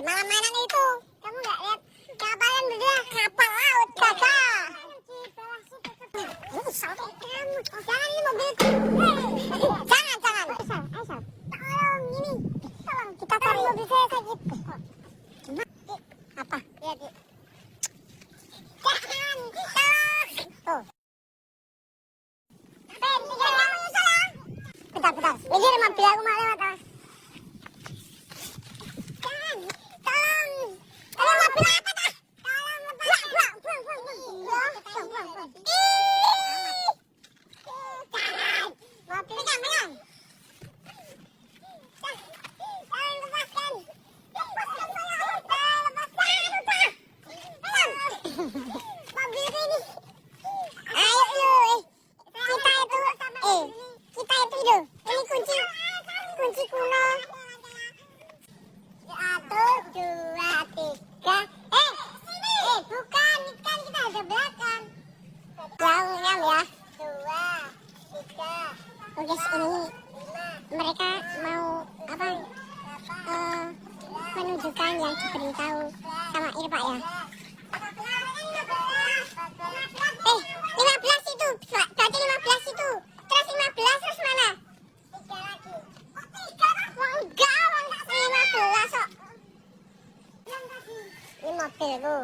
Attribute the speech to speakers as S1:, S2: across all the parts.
S1: Gimana mainan itu? Kamu nggak lihat kapalan berdua? Kapal laut, kakak. Sampai kamu. Jangan ini mobilku. Jangan. Aisyah. Tolong ini. Tolong kita cari mobil saya sakit. Apa? Lihat. Jangan. Tuh. Bentar. Ini mobil aku mau lewat. Jangan. Tolong. Ini mobil apa dah? Tolong lepas. Buang. Mobil pegang. Jangan lepaskan. Lepaskan saya. Lepaskan. Mobil ini. Ayo lu. Kita itu hidup. Ini kunci kuno. 1, 2, 3. Bukan kita ada belakang. Jauhnya ya. 2, 3. Oke, ini mereka mau apa? Menunjukkan yang diberitahu sama Irfan ya. 15 itu. Berarti 15 itu. Terus 15 terus mana? 3 lagi. Enggak 15 kok. Ini mobilku.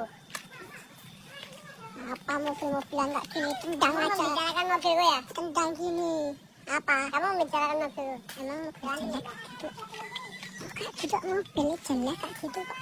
S1: Apa mobil-mobilan tak gini? Tendang aja. Kamu membicarakan mobilku ya? Tendang gini. Apa? Kamu membicarakan mobilku? Emang mobil jelek kak gitu? Kak duduk mobilnya jelek kak gitu kok.